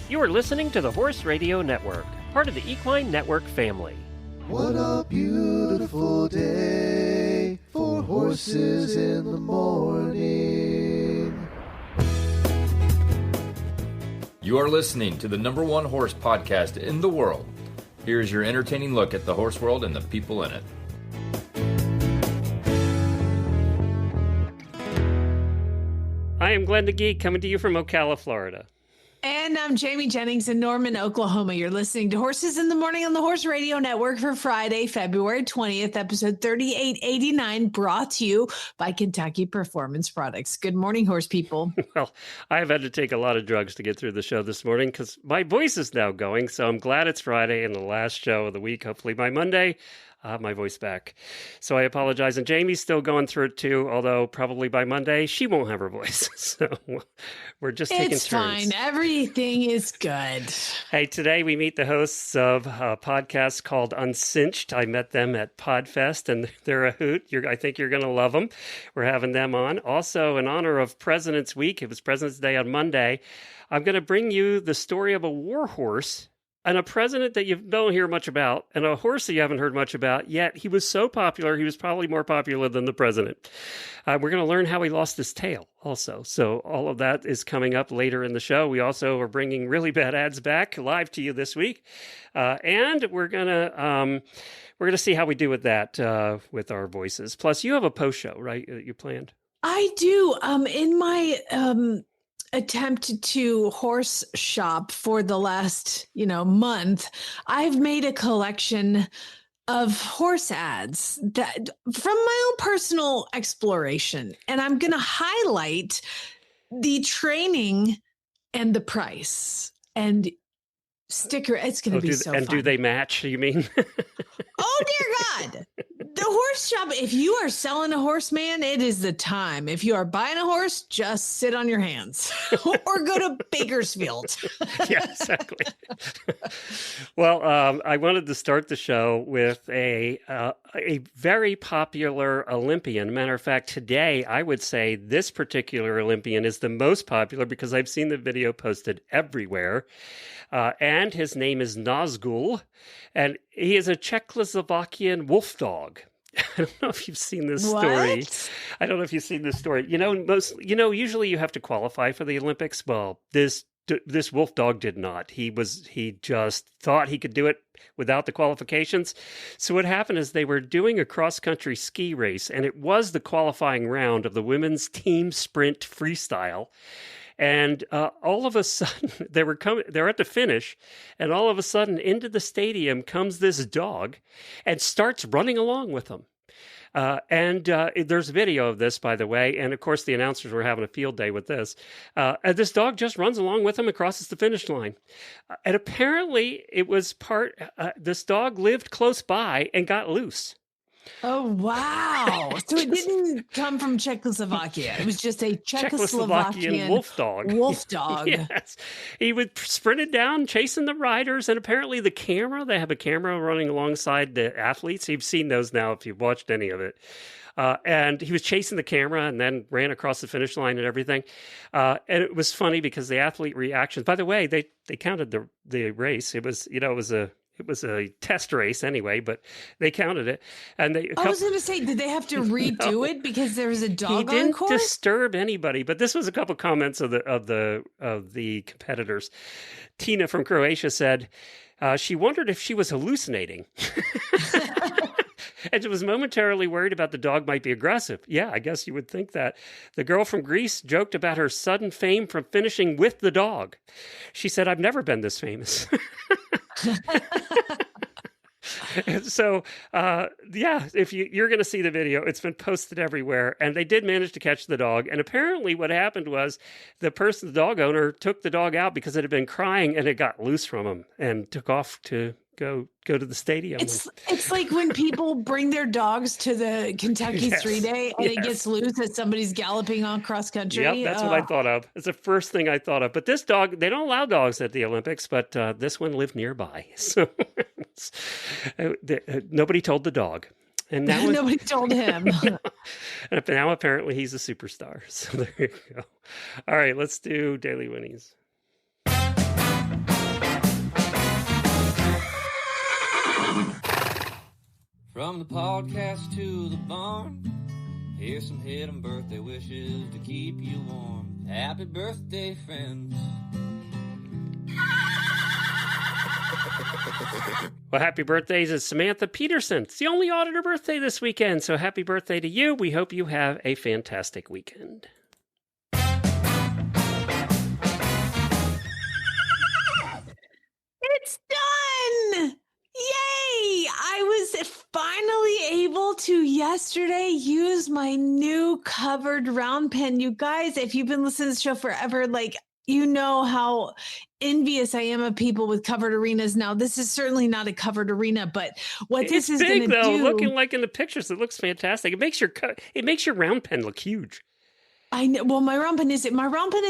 You are listening to the Horse Radio Network, part of the Equine Network family. What a beautiful day for horses in the morning. You are listening to the #1 horse podcast in the world. Here's your entertaining look at the horse world and the people in it. I am Glenn the Geek, coming to you from Ocala, Florida. And I'm Jamie Jennings in Norman, Oklahoma. You're listening to Horses in the Morning on the Horse Radio Network for Friday, February 20th, episode 3889, brought to you by Kentucky Performance Products. Good morning, horse people. Well, I've had to take a lot of drugs to get through the show this morning because my voice is now going, so I'm glad it's Friday and the last show of the week. Hopefully by Monday, I'll have my voice back. So I apologize. And Jamie's still going through it too, although probably by Monday, she won't have her voice. So we're just taking turns. It's fine. Everything is good. Hey, today we meet the hosts of a podcast called Uncinched. I met them at PodFest, and they're a hoot. I think you're going to love them. We're having them on. Also, in honor of President's Week, it was President's Day on Monday, I'm going to bring you the story of a war horse and a president that you don't hear much about, and a horse that you haven't heard much about, yet he was so popular, he was probably more popular than the president. We're going to learn how he lost his tail also. So all of that is coming up later in the show. We also are bringing Really Bad Ads back live to you this week. And we're going to see how we do with that with our voices. Plus, you have a post show, right, that you planned? I do. In my attempt to horse shop for the last, month, I've made a collection of horse ads that from my own personal exploration, and I'm going to highlight the training and the price and sticker. It's going to be so fun. And do they match, you mean? Oh, dear God. The horse shop, if you are selling a horse, man, it is the time. If you are buying a horse, just sit on your hands or go to Bakersfield. Yeah, exactly. Well, I wanted to start the show with a very popular Olympian. Matter of fact, today, I would say this particular Olympian is the most popular because I've seen the video posted everywhere. And his name is Nazgul, and he is a Czechoslovakian wolf dog. I don't know if you've seen this story. I don't know if you've seen this story. Usually you have to qualify for the Olympics. Well, this wolf dog did not. He just thought he could do it without the qualifications. So what happened is they were doing a cross-country ski race, and it was the qualifying round of the women's team sprint freestyle. And all of a sudden, they're at the finish, and all of a sudden, into the stadium comes this dog and starts running along with them. There's video of this, by the way, and of course, the announcers were having a field day with this. And this dog just runs along with them and crosses the finish line. And apparently, it was this dog lived close by and got loose. Oh, wow. So it didn't come from Czechoslovakia. It was just a Czechoslovakian wolf dog. Yes. He would sprinted down chasing the riders, and apparently they have a camera running alongside the athletes. You've seen those now if you've watched any of it. And he was chasing the camera and then ran across the finish line and everything. And it was funny because the athlete reactions, by the way, they counted the race. It was a test race anyway, but they counted it. And I was going to say, did they have to redo it because there was a dog on course? He didn't disturb anybody, but this was a couple comments of the competitors. Tina from Croatia said she wondered if she was hallucinating. And was momentarily worried about the dog might be aggressive. Yeah, I guess you would think that. The girl from Greece joked about her sudden fame from finishing with the dog. She said, "I've never been this famous." So, if you're going to see the video, it's been posted everywhere, and they did manage to catch the dog. And apparently what happened was the dog owner took the dog out because it had been crying, and it got loose from him and took off to go to the stadium. It's like when people bring their dogs to the Kentucky 3-day and it gets loose as somebody's galloping on cross country. Yep, that's what I thought of. It's the first thing I thought of. But this dog, they don't allow dogs at the Olympics, but this one lived nearby. So nobody told the dog. And now nobody told him. And now apparently he's a superstar. So there you go. All right, let's do Daily Whinnys. From the podcast to the barn, here's some HITM birthday wishes to keep you warm. Happy birthday, friends. Well, happy birthdays to Samantha Peterson. It's the only auditor birthday this weekend, so happy birthday to you. We hope you have a fantastic weekend. It's done! Yay! I was finally able to yesterday use my new covered round pen. You guys, if you've been listening to the show forever, you know how envious I am of people with covered arenas. Now, this is certainly not a covered arena, but what this is going to do... It's big, though. Looking like in the pictures, it looks fantastic. It makes your round pen look huge. I know. Well, my round pen is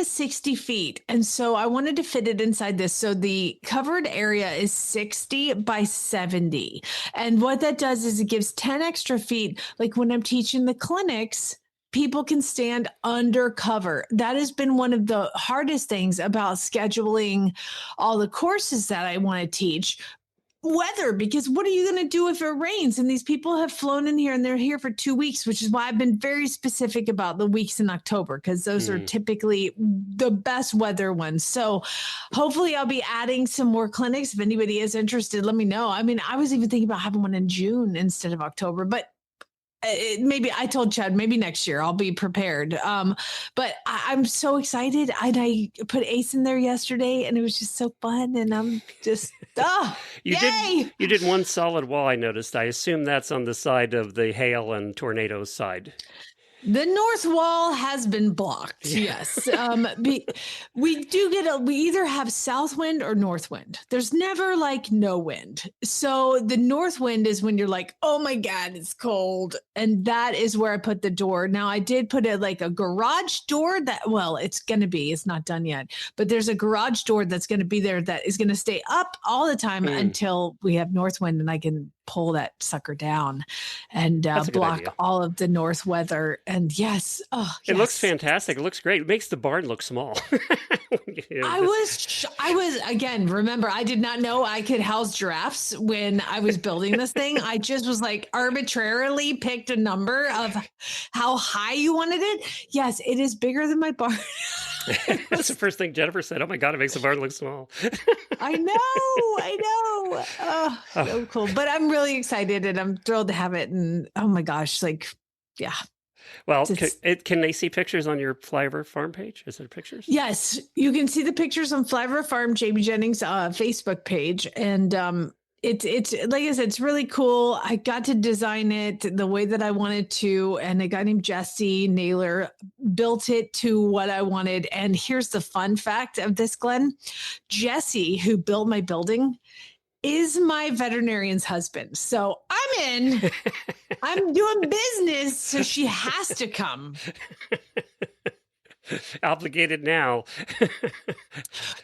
60 feet. And so I wanted to fit it inside this. So the covered area is 60 by 70. And what that does is it gives 10 extra feet. Like when I'm teaching the clinics, people can stand under cover. That has been one of the hardest things about scheduling all the courses that I want to teach. Weather, because what are you going to do if it rains? And these people have flown in here and they're here for 2 weeks, which is why I've been very specific about the weeks in October, because those are typically the best weather ones. So hopefully I'll be adding some more clinics. If anybody is interested, let me know. I mean, I was even thinking about having one in June instead of October, but maybe I told Chad, maybe next year I'll be prepared. But I'm so excited. I put Ace in there yesterday and it was just so fun. And I'm just, yay! You did one solid wall, I noticed. I assume that's on the side of the hail and tornadoes side. The north wall has been blocked. Yes. We either have south wind or north wind. There's never no wind. So the north wind is when you're like, oh my God, it's cold. And that is where I put the door. Now I did put a garage door it's not done yet, but there's a garage door that's going to be there that is going to stay up all the time until we have north wind and I can pull that sucker down and block all of the north weather. And yes. It looks fantastic. It looks great. It makes the barn look small. I was again, remember, I did not know I could house giraffes when I was building this thing. I just was arbitrarily picked a number of how high you wanted it. Yes, it is bigger than my barn. That's the first thing Jennifer said. Oh my God, it makes the barn look small. I know. Oh, so cool. But I'm really excited and I'm thrilled to have it. And oh my gosh, yeah. Well, can they see pictures on your Flyover Farm page? Is there pictures? Yes, you can see the pictures on Flyover Farm, Jamie Jennings' Facebook page. And it's like I said, it's really cool. I got to design it the way that I wanted to. And a guy named Jesse Naylor built it to what I wanted. And here's the fun fact of this, Glenn. Jesse, who built my building, is my veterinarian's husband. So I'm in. I'm doing business, so she has to come. Obligated now.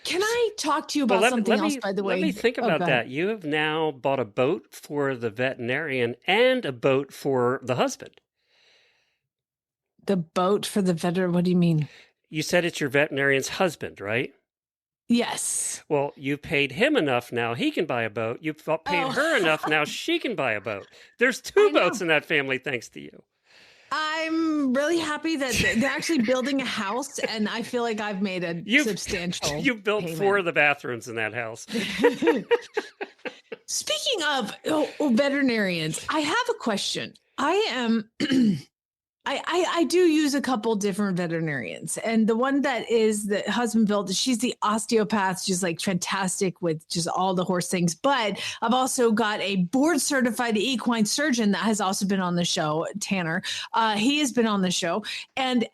Can I talk to you about something else, by the way? Let me think about that. You have now bought a boat for the veterinarian and a boat for the husband. The boat for the veterinarian? What do you mean? You said it's your veterinarian's husband, right? Yes. Well, you paid him enough now he can buy a boat. You paid her enough now she can buy a boat. There's two boats in that family thanks to you. I'm really happy that they're actually building a house, and I feel like I've made a substantial You built payment. 4 of the bathrooms in that house. Speaking of veterinarians, I have a question. I do use a couple different veterinarians, and the one that is the husband built, she's the osteopath. She's fantastic with just all the horse things. But I've also got a board certified equine surgeon that has also been on the show, Tanner. He has been on the show, and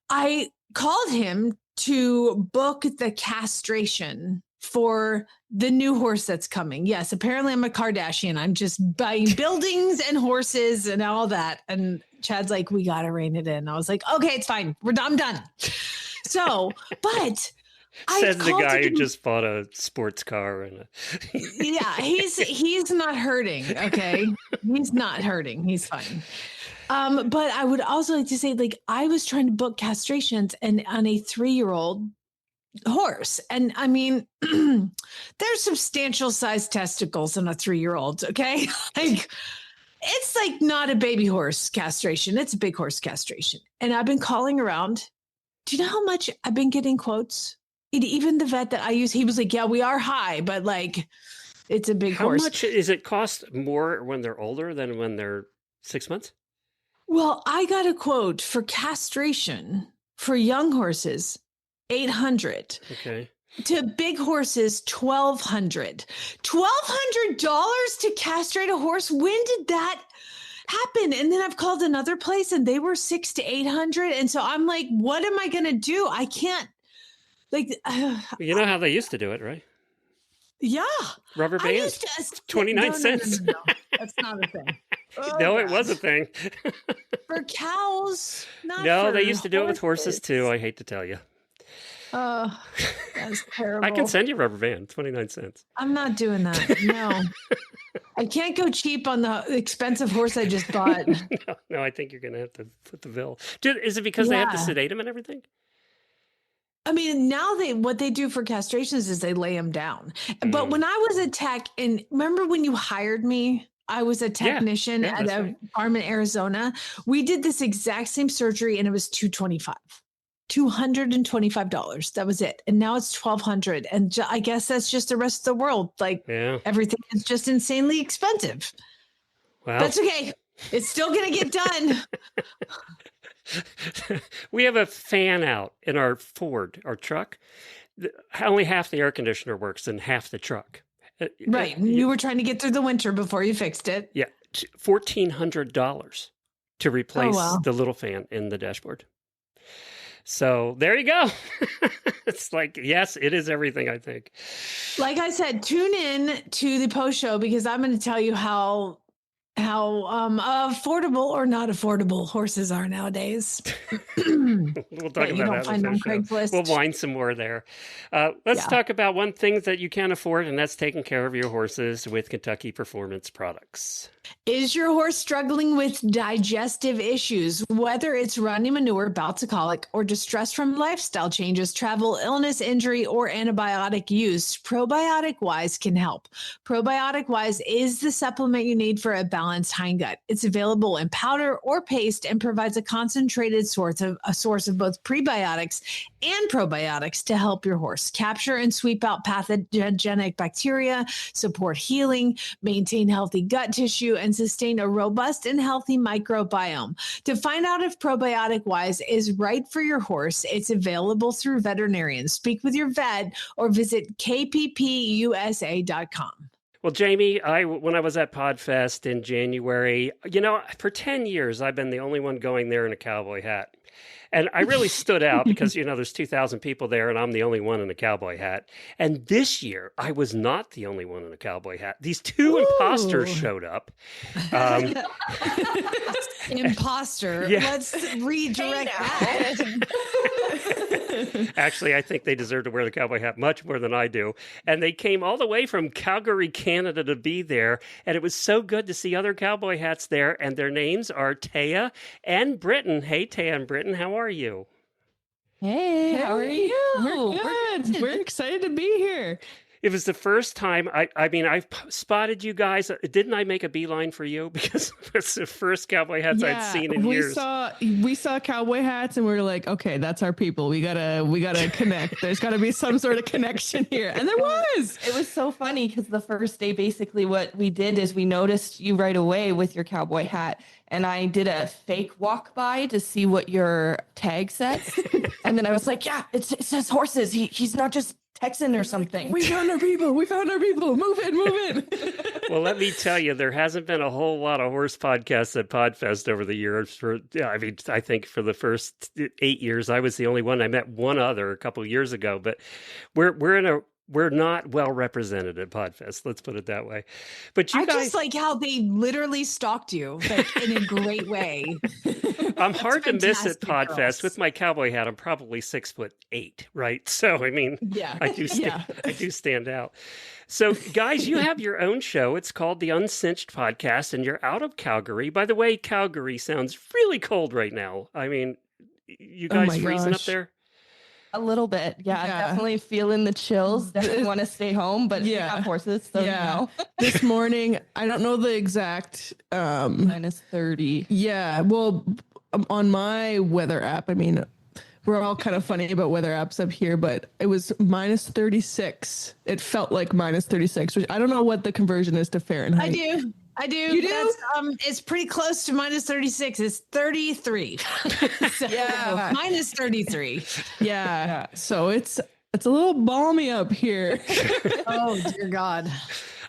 I called him to book the castration for the new horse that's coming. Yes, apparently I'm a Kardashian. I'm just buying buildings and horses and all that. And Chad's like, we got to rein it in. I was like, okay, it's fine. I'm done. So, but says the guy who just bought a sports car and yeah, he's not hurting. Okay. He's not hurting. He's fine. But I would also like to say, I was trying to book castrations and on a 3-year-old horse. And I mean, there's substantial sized testicles in a 3-year-old. Okay. It's like not a baby horse castration. It's a big horse castration. And I've been calling around. Do you know how much I've been getting quotes? Even the vet that I use, he was like, yeah, we are high, but like it's a big horse. How much is it cost more when they're older than when they're 6 months? Well, I got a quote for castration for young horses, $800. Okay. To big horses, $1,200. $1,200 to castrate a horse. When did that happen? And then I've called another place and they were $600 to $800. And so I'm like, what am I going to do? I can't like, You know how they used to do it, right? yeah. Rubber I bands, used to, 29 cents. No. That's not a thing. Oh, No, it gosh. was a thing. For cows. Not No, for they used to do it with horses too. I hate to tell you. Oh, that's terrible. I can send you rubber band, 29 cents. I'm not doing that. No. I can't go cheap on the expensive horse I just bought. No, I think you're going to have to put the bill. Is it because they have to Yeah. sedate them and everything? I mean, now what they do for castrations is they lay them down. But when I was a tech, and remember when you hired me, I was a technician Yeah, at that's a right. farm in Arizona. We did this exact same surgery and it was $225. That was it. And now it's $1,200. And I guess that's just the rest of the world. Like Yeah. everything is just insanely expensive. Wow. That's okay. It's still going to get done. We have a fan out in our Ford, our truck. Only half the air conditioner works and half the truck. Right. You were trying to get through the winter before you fixed it. Yeah. $1,400 to replace wow. the little fan in the dashboard. So there you go. It's like, yes, it is everything, I think. Like I said, tune in to the post show because I'm going to tell you how affordable or not affordable horses are nowadays. We'll talk you about don't that find in on the show. Craigslist. We'll wind some more there. Let's talk about one thing that you can afford, and that's taking care of your horses with Kentucky Performance products. Is your horse struggling with digestive issues? Whether it's running manure, bouts of colic, or distress from lifestyle changes, travel, illness, injury, or antibiotic use, Probiotic Wise can help. Probiotic Wise is the supplement you need for a balanced hindgut. It's available in powder or paste and provides a concentrated source of both prebiotics and probiotics to help your horse capture and sweep out pathogenic bacteria, support healing, maintain healthy gut tissue, and sustain a robust and healthy microbiome. To find out if Probiotic Wise is right for your horse, it's available through veterinarians. Speak with your vet or visit kppusa.com. Well, Jamie, when I was at PodFest in January, for 10 years, I've been the only one going there in a cowboy hat. And I really stood out because, there's 2,000 people there and I'm the only one in a cowboy hat. And this year, I was not the only one in a cowboy hat. These two imposters showed up. Imposter. Yeah. Let's redirect that. Actually, I think they deserve to wear the cowboy hat much more than I do. And they came all the way from Calgary, Canada to be there. And it was so good to see other cowboy hats there. And their names are Taya and Britton. Hey, Taya and Britton, how are you? Hey, how are you? We're good. We're excited to be here. It was the first time, I've spotted you guys. Didn't I make a beeline for you? Because it's the first cowboy hats I'd seen in years. We saw cowboy hats and we were like, okay, that's our people. We gotta connect. There's gotta be some sort of connection here. And there was. It was so funny because the first day, basically what we did is we noticed you right away with your cowboy hat. And I did a fake walk by to see what your tag says. And then I was like, yeah, it says horses. He's not just Texan or something. We found our people. Move in. Well, let me tell you, there hasn't been a whole lot of horse podcasts at PodFest over the years. I think for the first 8 years, I was the only one. I met one other a couple of years ago, but we're not well represented at PodFest. Let's put it that way. But I just like how they literally stalked you in a great way. I'm hard to miss at fantastic, PodFest girls. with my cowboy hat. I'm probably 6'8", right? So I mean, Yeah. I do stand out. So guys, you have your own show. It's called the Uncinched Podcast, and you're out of Calgary. By the way, Calgary sounds really cold right now. I mean, you guys my freezing up gosh. there? A little bit. Yeah. Definitely feeling the chills. Definitely want to stay home, but we have horses. So This morning, I don't know the exact -30. Yeah. Well, on my weather app, I mean, we're all kind of funny about weather apps up here, but it was -36. It felt like -36, which I don't know what the conversion is to Fahrenheit. I do. You do? That's, it's pretty close to -36. It's 33. So, -33. Yeah. So it's a little balmy up here. Oh dear God.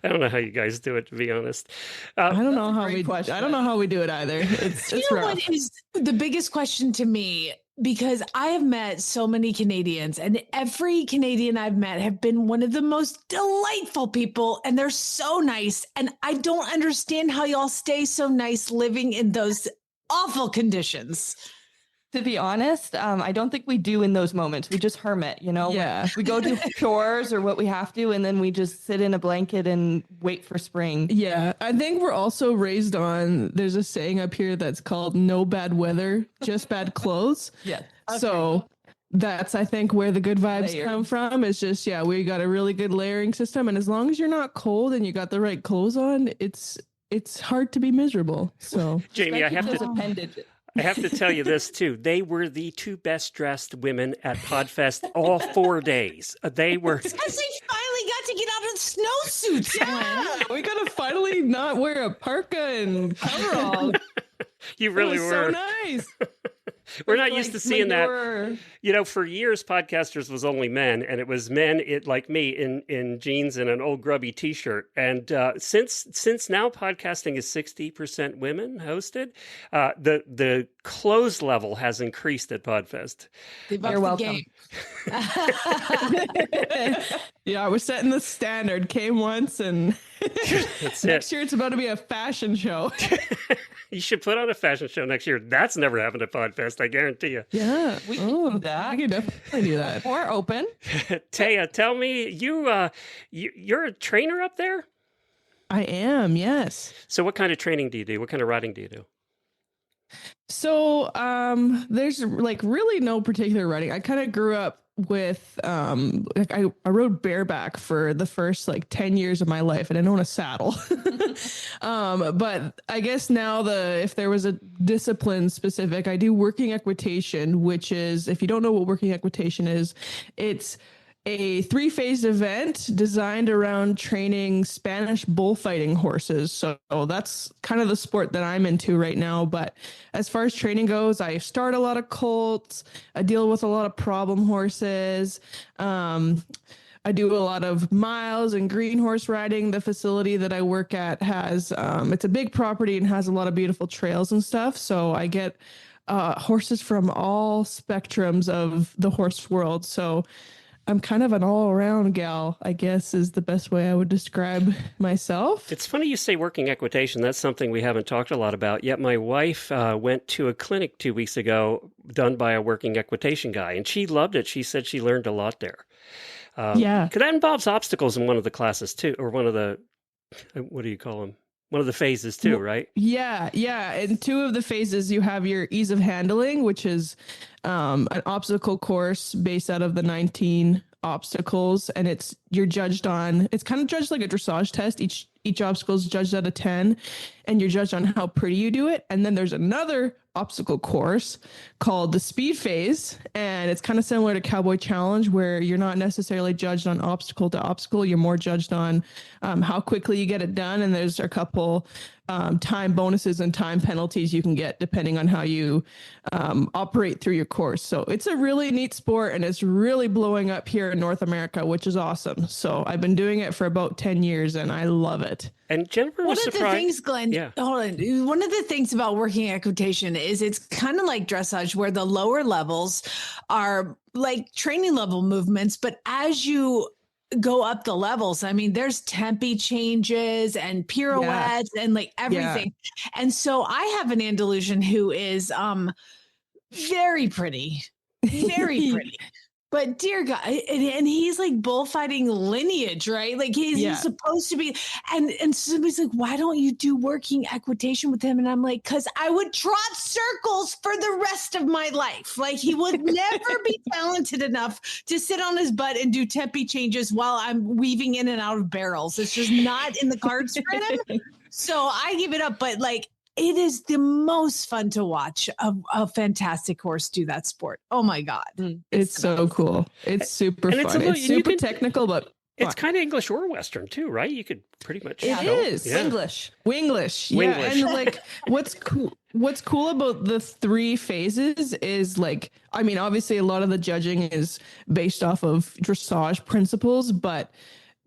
I don't know how you guys do it, to be honest. I don't know how we do it either. It's rough. What is the biggest question to me? Because I have met so many Canadians, and every Canadian I've met have been one of the most delightful people, and they're so nice. And I don't understand how y'all stay so nice living in those awful conditions. To be honest, I don't think we do in those moments. We just hermit, you know? Yeah. We go do chores or what we have to, and then we just sit in a blanket and wait for spring. Yeah. I think we're also raised on, there's a saying up here that's called no bad weather, just bad clothes. Yeah. Okay. So that's, I think, where the good vibes come from. Is just, we got a really good layering system. And as long as you're not cold and you got the right clothes on, it's hard to be miserable. So Jamie, I have to tell you this too. They were the two best dressed women at Podfest all 4 days. They were because they finally got to get out of snowsuits. Yeah, we gotta finally not wear a parka and coverall. You really were so nice. We're not used to seeing that. You know, for years, podcasters was only men, and it was men like me in jeans and an old grubby T-shirt. And since now podcasting is 60% women hosted, the clothes level has increased at Podfest. You're welcome. Yeah, we're setting the standard. Came once, and next year it's about to be a fashion show. You should put on a fashion show next year. That's never happened at Podfest, I guarantee you. Yeah, we can do that. We can definitely do that. We're open. Taya, tell me, you're a trainer up there? I am, yes. So what kind of training do you do? What kind of riding do you do? So there's like really no particular riding. I kind of grew up with I rode bareback for the first like 10 years of my life. I didn't own a saddle. But I guess now if there was a discipline specific, I do working equitation, which is, if you don't know what working equitation is, it's a 3-phase event designed around training Spanish bullfighting horses. So that's kind of the sport that I'm into right now. But as far as training goes, I start a lot of colts. I deal with a lot of problem horses. I do a lot of miles and green horse riding. The facility that I work at has, it's a big property and has a lot of beautiful trails and stuff. So I get horses from all spectrums of the horse world. So I'm kind of an all-around gal, I guess, is the best way I would describe myself. It's funny you say working equitation. That's something we haven't talked a lot about. Yet my wife went to a clinic 2 weeks ago done by a working equitation guy, and she loved it. She said she learned a lot there. Yeah. Because that involves obstacles in one of the classes, too, or one of the, what do you call them? One of the phases, too, right? Yeah. In 2 of the phases, you have your ease of handling, which is an obstacle course based out of the 19 obstacles. And you're judged on, it's kind of judged like a dressage test. Each obstacle is judged out of 10, and you're judged on how pretty you do it. And then there's another obstacle course called the speed phase, and it's kind of similar to Cowboy Challenge, where you're not necessarily judged on obstacle to obstacle. You're more judged on how quickly you get it done, and there's a couple time bonuses and time penalties you can get depending on how you operate through your course. So it's a really neat sport, and it's really blowing up here in North America, which is awesome. So I've been doing it for about 10 years, and I love it. And Jennifer was surprised. One of the things, Glenn, hold on. One of the things about working equitation is it's kind of like dressage, where the lower levels are like training level movements. But as you go up the levels, I mean, there's tempi changes and pirouettes and like everything. Yeah. And so I have an Andalusian who is very pretty, very pretty. But dear God, and he's like bullfighting lineage, right? Like he's supposed to be. And somebody's like, why don't you do working equitation with him? And I'm like, because I would trot circles for the rest of my life. Like he would never be talented enough to sit on his butt and do tempi changes while I'm weaving in and out of barrels. It's just not in the cards for him. So I give it up. But like, it is the most fun to watch a fantastic horse do that sport. Oh my God. It's so cool. It's super fun. It's super technical, but it's kind of English or Western too, right? You could pretty much. It is Winglish. Yeah. And like what's cool about the 3 phases is like, I mean, obviously a lot of the judging is based off of dressage principles, but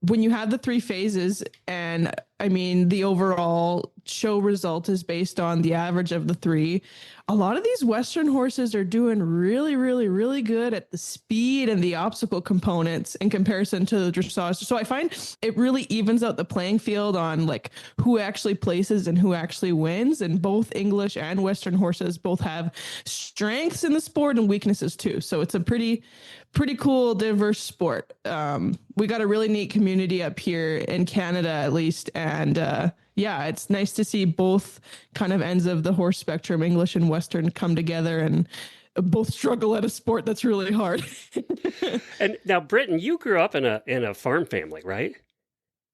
when you have the 3 phases, and I mean, the overall show result is based on the average of the 3, a lot of these Western horses are doing really, really, really good at the speed and the obstacle components in comparison to the dressage. So I find it really evens out the playing field on like who actually places and who actually wins. And both English and Western horses both have strengths in the sport and weaknesses too. So it's a pretty cool, diverse sport. We got a really neat community up here in Canada, at least. And it's nice to see both kind of ends of the horse spectrum, English and Western, come together and both struggle at a sport that's really hard. And now, Britton, you grew up in a farm family, right?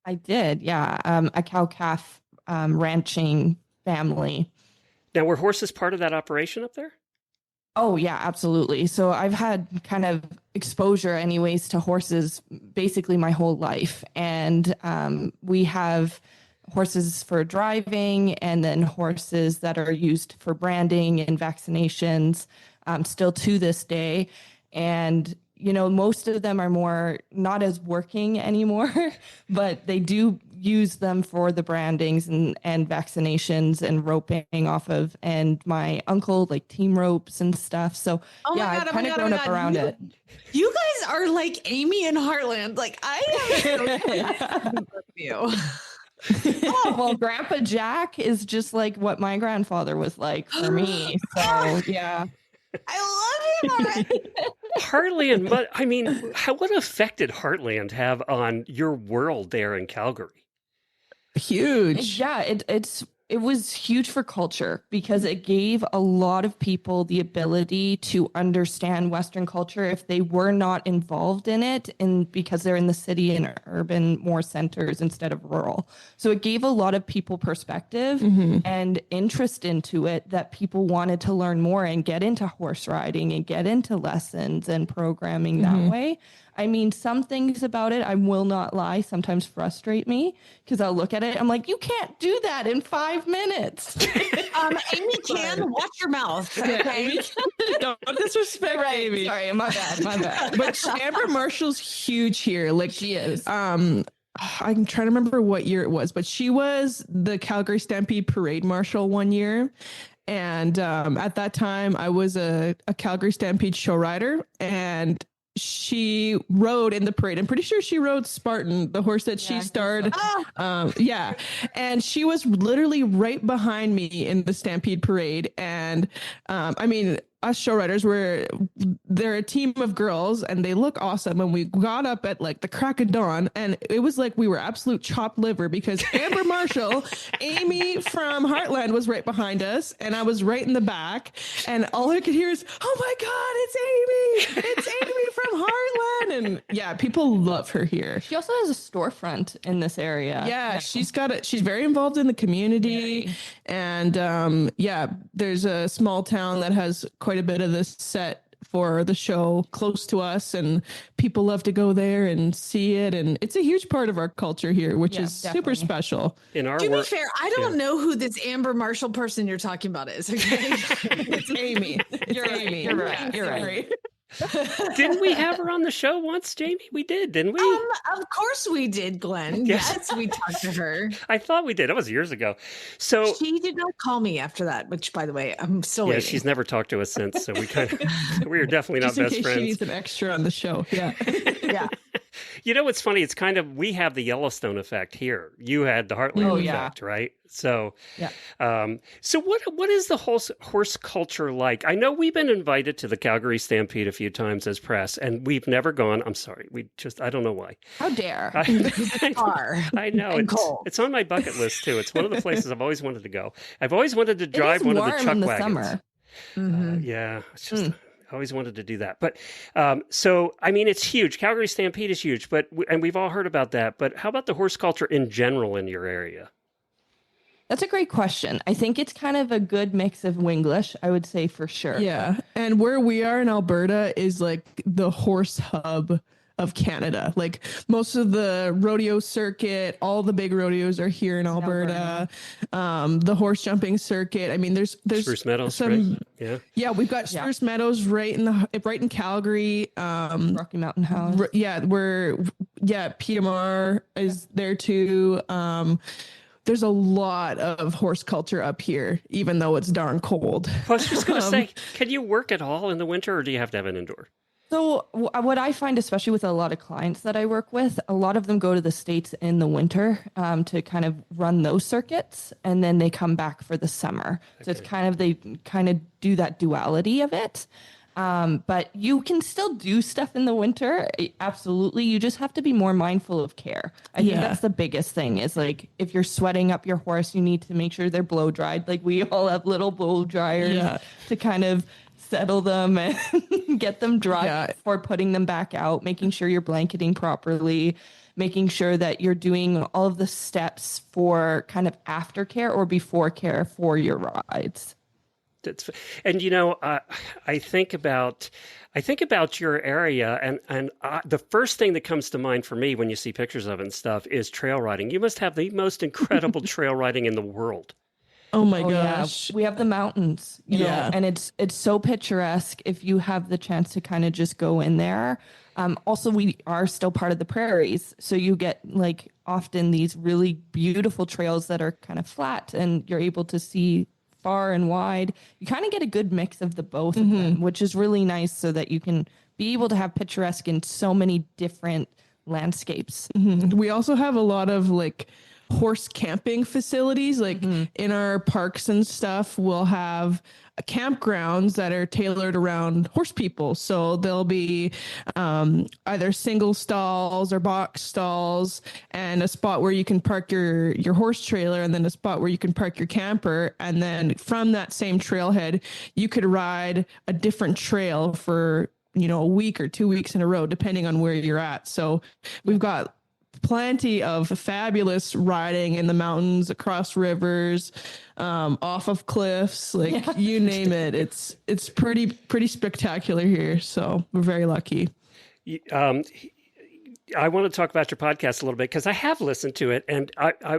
I did, yeah. A cow-calf ranching family. Now, were horses part of that operation up there? Oh, yeah, absolutely. So I've had kind of exposure anyways to horses basically my whole life. And we have horses for driving and then horses that are used for branding and vaccinations still to this day. And, you know, most of them are more not as working anymore, but they do use them for the brandings and vaccinations and roping off of. And my uncle like team ropes and stuff. So I've kind of grown up around it. You guys are like Amy and Heartland. Like I am you. Oh, well, Grandpa Jack is just like what my grandfather was like for me. So yeah. I love him already. Heartland, but I mean, what effect did Heartland have on your world there in Calgary? Huge. Yeah, it was huge for culture because it gave a lot of people the ability to understand Western culture if they were not involved in it, and because they're in the city and urban more centers instead of rural. So it gave a lot of people perspective and interest into it that people wanted to learn more and get into horse riding and get into lessons and programming that way. I mean, some things about it, I will not lie, sometimes frustrate me because I'll look at it. I'm like, you can't do that in 5 minutes. Amy can watch your mouth. Okay? Don't disrespect Amy. Sorry, my bad. But Amber Marshall's huge here. Like she is. I'm trying to remember what year it was, but she was the Calgary Stampede Parade Marshal one year. And at that time, I was a Calgary Stampede show rider, and she rode in the parade. I'm pretty sure she rode Spartan, the horse that she starred. And she was literally right behind me in the Stampede parade. And I mean, us show riders they're a team of girls and they look awesome. And we got up at like the crack of dawn and it was like we were absolute chopped liver because Amber Marshall, Amy from Heartland was right behind us and I was right in the back and all I could hear is, oh my God, it's Amy from Heartland. And yeah, people love her here. She also has a storefront in this area. Yeah, she's very involved in the community. And there's a small town that has quite a bit of this set for the show close to us, and people love to go there and see it. And it's a huge part of our culture here, which is super special. In our to be fair, I don't know who this Amber Marshall person you're talking about is. Okay? It's Amy. You're right. Didn't we have her on the show once, Jamie? We did, didn't we? Of course we did, Glenn. Yes, we talked to her. I thought we did. That was years ago. So she did not call me after that, which, by the way, I'm still waiting. She's never talked to us since. So we were definitely not best friends. She needs an extra on the show. Yeah. Yeah. You know what's funny? It's kind of, we have the Yellowstone effect here. You had the Heartland Oh, yeah. effect, right? So, Yeah. So what is the whole horse culture like? I know we've been invited to the Calgary Stampede a few times as press, and we've never gone. I'm sorry, I don't know why. How dare? I know it's on my bucket list too. It's one of the places I've always wanted to go. I've always wanted to drive one of the warm chuck in the wagons. summer. Yeah, it's just. I always wanted to do that. But so, I mean, it's huge. Calgary Stampede is huge, and we've all heard about that. But how about the horse culture in general in your area? That's a great question. I think it's kind of a good mix of Winglish, I would say, for sure. Yeah. And where we are in Alberta is like the horse hub of Canada. Like most of the rodeo circuit, all the big rodeos are here in Alberta. The horse jumping circuit. I mean, there's Spruce Meadows, some, right? Yeah, we've got Spruce Meadows right in Calgary. Rocky Mountain House. PMR is there too. There's a lot of horse culture up here, even though it's darn cold. I was just going to say, can you work at all in the winter, or do you have to have an indoor? So what I find, especially with a lot of clients that I work with, a lot of them go to the States in the winter to kind of run those circuits, and then they come back for the summer. Okay. So it's they kind of do that duality of it. But you can still do stuff in the winter. Absolutely. You just have to be more mindful of care. I think that's the biggest thing is like, if you're sweating up your horse, you need to make sure they're blow dried. Like we all have little blow dryers to kind of settle them and get them dry before putting them back out, making sure you're blanketing properly, making sure that you're doing all of the steps for kind of aftercare or before care for your rides. And I think about your area, and the first thing that comes to mind for me when you see pictures of it and stuff is trail riding. You must have the most incredible trail riding in the world. Oh my gosh. Yeah. We have the mountains, you know, and it's so picturesque if you have the chance to kind of just go in there. Also, we are still part of the prairies, so you get like often these really beautiful trails that are kind of flat, and you're able to see far and wide. You kind of get a good mix of the both of them, which is really nice so that you can be able to have picturesque in so many different landscapes. We also have a lot of like horse camping facilities, like in our parks and stuff. We'll have campgrounds that are tailored around horse people. So there'll be either single stalls or box stalls, and a spot where you can park your horse trailer, and then a spot where you can park your camper. And then from that same trailhead, you could ride a different trail for, a week or 2 weeks in a row, depending on where you're at. So we've got plenty of fabulous riding in the mountains, across rivers, off of cliffs, you name it. It's pretty spectacular here. So we're very lucky. I want to talk about your podcast a little bit because I have listened to it. And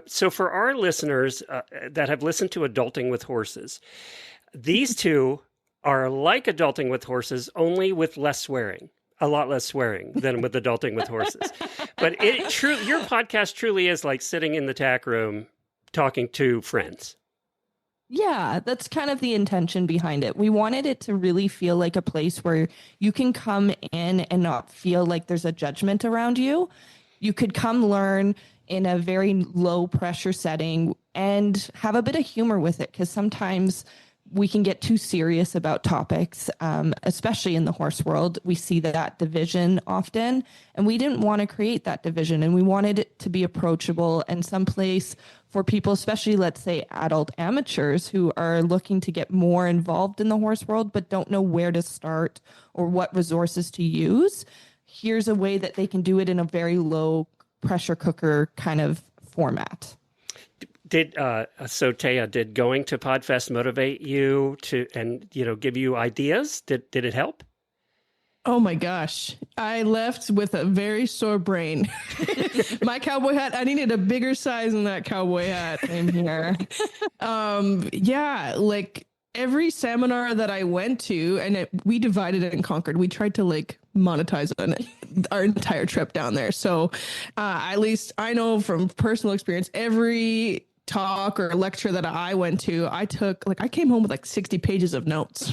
so for our listeners that have listened to Adulting with Horses, these two are like Adulting with Horses, only with less swearing. A lot less swearing than with Adulting with Horses. But your podcast truly is like sitting in the tack room talking to friends. Yeah, that's kind of the intention behind it. We wanted it to really feel like a place where you can come in and not feel like there's a judgment around you. You could come learn in a very low pressure setting and have a bit of humor with it, because sometimes we can get too serious about topics, especially in the horse world. We see that division often, and we didn't want to create that division, and we wanted it to be approachable and someplace for people, especially, let's say, adult amateurs who are looking to get more involved in the horse world but don't know where to start or what resources to use. Here's a way that they can do it in a very low pressure cooker kind of format. Did Taya, did going to Podfest motivate you to, and give you ideas? Did it help? Oh my gosh. I left with a very sore brain. My cowboy hat, I needed a bigger size than that cowboy hat. Same here. Like every seminar that I went to, and we divided it and conquered. We tried to monetize our entire trip down there. So at least I know from personal experience, every talk or lecture that I went to, I came home with like 60 pages of notes.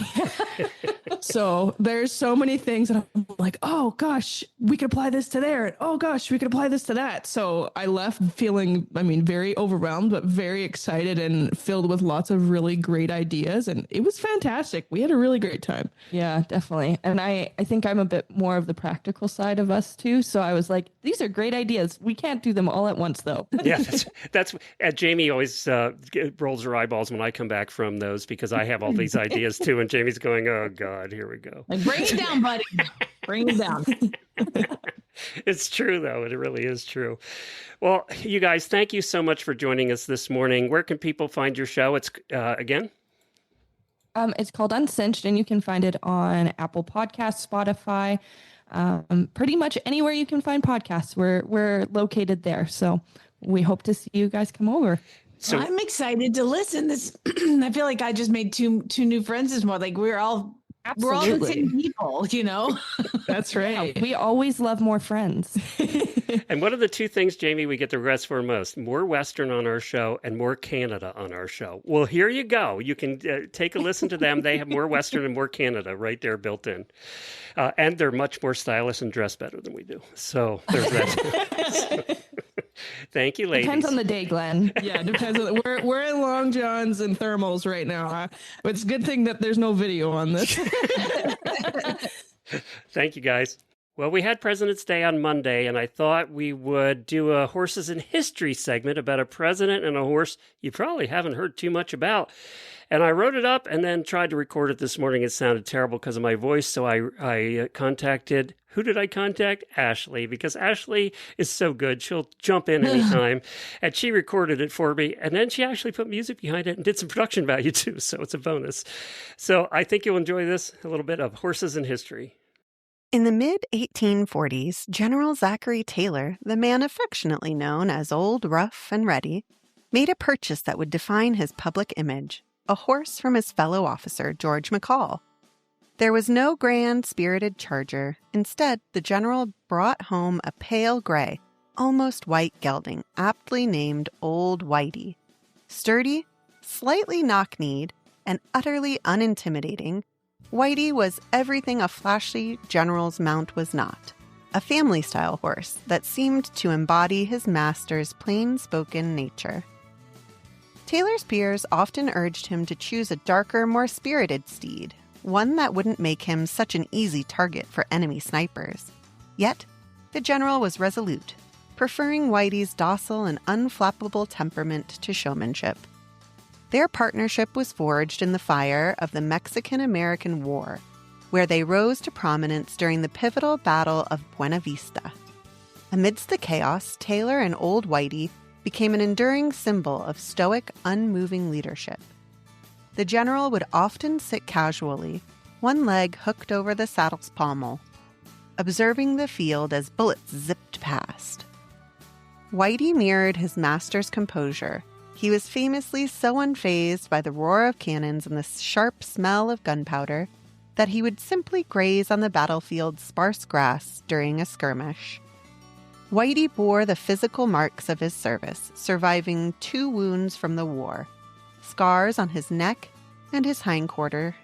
So there's so many things that I'm like, oh gosh, we could apply this to there. And, oh gosh, we could apply this to that. So I left feeling, very overwhelmed, but very excited and filled with lots of really great ideas. And it was fantastic. We had a really great time. Yeah, definitely. And I think I'm a bit more of the practical side of us too. So I was like, these are great ideas. We can't do them all at once though. Yeah, that's Jamie always rolls her eyeballs when I come back from those because I have all these ideas too. And Jamie's going, oh God, here we go. Like, bring it down, buddy. Bring it down. It's true, though. It really is true. Well, you guys, thank you so much for joining us this morning. Where can people find your show? It's again? It's called Uncinched, and you can find it on Apple Podcasts, Spotify, pretty much anywhere you can find podcasts. We're located there. So we hope to see you guys come over. So I'm excited to listen. This I feel like I just made two new friends this morning. Like we're all the same people, you know? That's right. We always love more friends. And what are the two things, Jamie, we get the request for most? More Western on our show and more Canada on our show. Well, here you go. You can take a listen to them. They have more Western and more Canada right there built in. And they're much more stylish and dress better than we do. So there's that. Thank you, ladies. Depends on the day, Glenn. Yeah, it depends. We're in long johns and thermals right now. But it's a good thing that there's no video on this. Thank you, guys. Well, we had President's Day on Monday, and I thought we would do a Horses in History segment about a president and a horse you probably haven't heard too much about. And I wrote it up and then tried to record it this morning. It sounded terrible because of my voice, so I contacted... Who did I contact? Ashley, because Ashley is so good. She'll jump in anytime. And she recorded it for me. And then she actually put music behind it and did some production value too. So it's a bonus. So I think you'll enjoy this, a little bit of Horses in History. In the mid-1840s, General Zachary Taylor, the man affectionately known as Old Rough and Ready, made a purchase that would define his public image, a horse from his fellow officer, George McCall. There was no grand, spirited charger. Instead, the general brought home a pale gray, almost white gelding, aptly named Old Whitey. Sturdy, slightly knock-kneed, and utterly unintimidating, Whitey was everything a flashy general's mount was not. A family-style horse that seemed to embody his master's plain-spoken nature. Taylor's peers often urged him to choose a darker, more spirited steed, one that wouldn't make him such an easy target for enemy snipers. Yet, the general was resolute, preferring Whitey's docile and unflappable temperament to showmanship. Their partnership was forged in the fire of the Mexican-American War, where they rose to prominence during the pivotal Battle of Buena Vista. Amidst the chaos, Taylor and Old Whitey became an enduring symbol of stoic, unmoving leadership. The general would often sit casually, one leg hooked over the saddle's pommel, observing the field as bullets zipped past. Whitey mirrored his master's composure. He was famously so unfazed by the roar of cannons and the sharp smell of gunpowder that he would simply graze on the battlefield's sparse grass during a skirmish. Whitey bore the physical marks of his service, surviving 2 wounds from the war, scars on his neck and his hindquarter.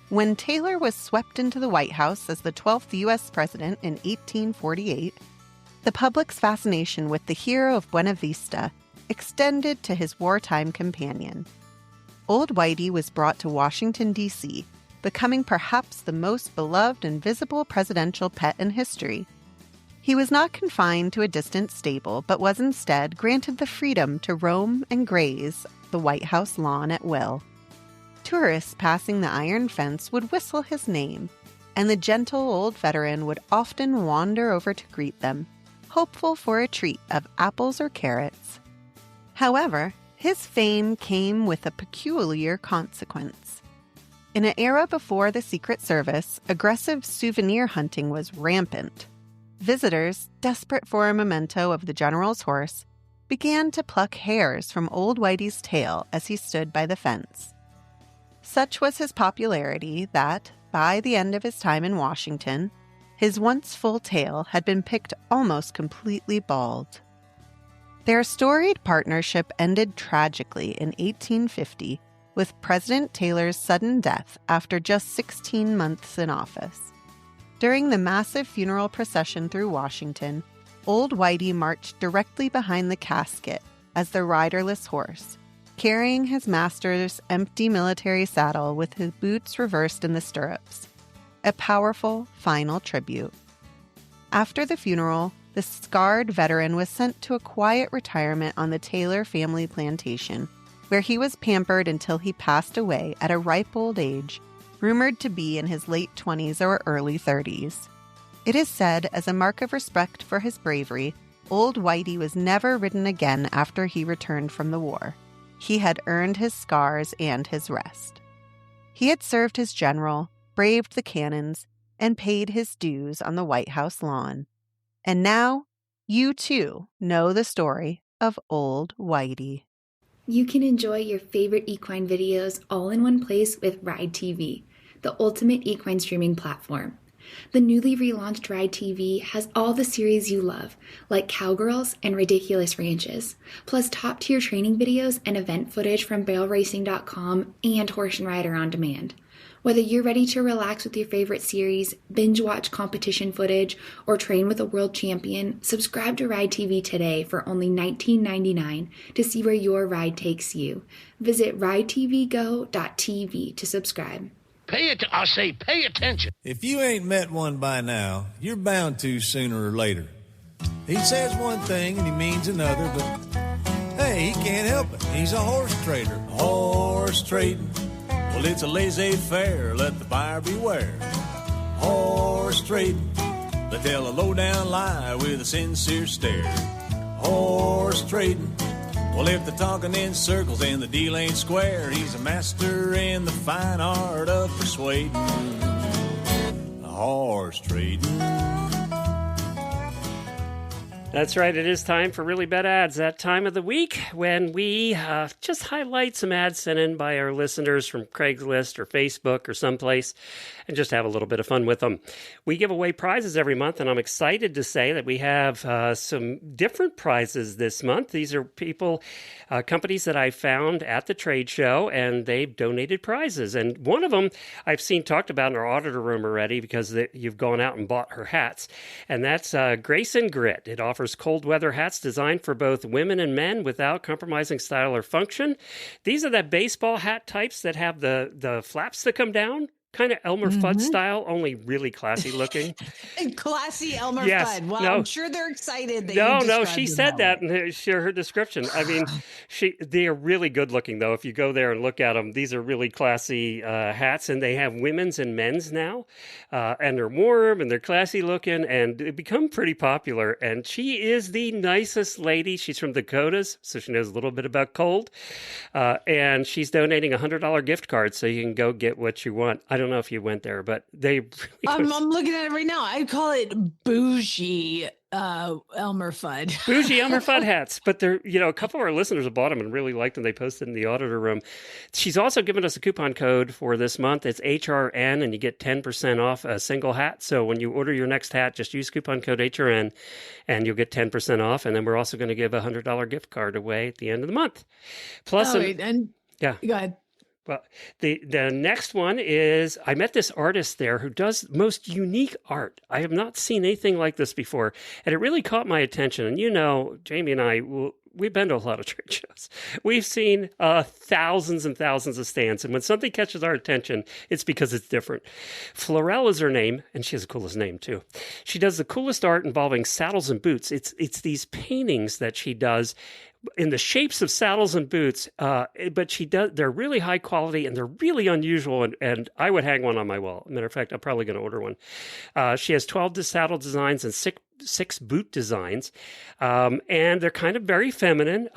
When Taylor was swept into the White House as the 12th U.S. president in 1848, the public's fascination with the hero of Buena Vista extended to his wartime companion. Old Whitey was brought to Washington, D.C., becoming perhaps the most beloved and visible presidential pet in history. He was not confined to a distant stable, but was instead granted the freedom to roam and graze the White House lawn at will. Tourists passing the iron fence would whistle his name, and the gentle old veteran would often wander over to greet them, hopeful for a treat of apples or carrots. However, his fame came with a peculiar consequence. In an era before the Secret Service, aggressive souvenir hunting was rampant. Visitors, desperate for a memento of the general's horse, began to pluck hairs from Old Whitey's tail as he stood by the fence. Such was his popularity that, by the end of his time in Washington, his once full tail had been picked almost completely bald. Their storied partnership ended tragically in 1850 with President Taylor's sudden death after just 16 months in office. During the massive funeral procession through Washington, Old Whitey marched directly behind the casket as the riderless horse, carrying his master's empty military saddle with his boots reversed in the stirrups. A powerful final tribute. After the funeral, the scarred veteran was sent to a quiet retirement on the Taylor family plantation, where he was pampered until he passed away at a ripe old age, rumored to be in his late 20s or early 30s. It is said, as a mark of respect for his bravery, Old Whitey was never ridden again after he returned from the war. He had earned his scars and his rest. He had served his general, braved the cannons, and paid his dues on the White House lawn. And now, you too know the story of Old Whitey. You can enjoy your favorite equine videos all in one place with Ride TV, the ultimate equine streaming platform. The newly relaunched Ride TV has all the series you love, like Cowgirls and Ridiculous Ranches, plus top-tier training videos and event footage from BailRacing.com and Horse and Rider On Demand. Whether you're ready to relax with your favorite series, binge watch competition footage, or train with a world champion, subscribe to Ride TV today for only $19.99 to see where your ride takes you. Visit ridetvgo.tv to subscribe. Pay attention. If you ain't met one by now, you're bound to sooner or later. He says one thing and he means another, but hey, he can't help it. He's a horse trader. Horse trading. Well, it's a laissez-faire, let the buyer beware. Horse trading, they tell a low-down lie with a sincere stare. Horse trading, well, if they're talking in circles and the deal ain't square, he's a master in the fine art of persuading. Horse trading. That's right. It is time for Really Bad Ads, that time of the week when we just highlight some ads sent in by our listeners from Craigslist or Facebook or someplace and just have a little bit of fun with them. We give away prizes every month, and I'm excited to say that we have some different prizes this month. These are companies that I found at the trade show, and they've donated prizes. And one of them I've seen talked about in our auditor room already because you've gone out and bought her hats, and that's Grace and Grit. It offers cold weather hats designed for both women and men without compromising style or function. These are the baseball hat types that have the flaps that come down. Kind of Elmer Fudd style, only really classy looking. Classy Elmer Fudd. Well, no. I'm sure they're excited. No, she said that in her description. I mean, they are really good looking, though. If you go there and look at them, these are really classy hats, and they have women's and men's now. And they're warm, and they're classy looking, and they become pretty popular. And she is the nicest lady. She's from Dakotas, so she knows a little bit about cold. And she's donating a $100 gift card, so you can go get what you want. I don't know if you went there, but they really I'm looking at it right now. I'd call it bougie Elmer Fudd. Bougie Elmer Fudd hats. But they're, a couple of our listeners have bought them and really liked them. They posted in the auditor room. She's also given us a coupon code for this month. It's HRN, and you get 10% off a single hat. So when you order your next hat, just use coupon code HRN, and you'll get 10% off. And then we're also going to give a $100 gift card away at the end of the month. Plus, Go ahead. Well, the next one is, I met this artist there who does most unique art. I have not seen anything like this before, and it really caught my attention. And Jamie and I, we've been to a lot of trade shows. We've seen thousands and thousands of stands, and when something catches our attention, it's because it's different. Florell is her name, and she has the coolest name, too. She does the coolest art involving saddles and boots. It's these paintings that she does in the shapes of saddles and boots, but they're really high quality and they're really unusual, and I would hang one on my wall. Matter of fact, I'm probably going to order one. She has 12 saddle designs and six boot designs, and they're kind of very feminine,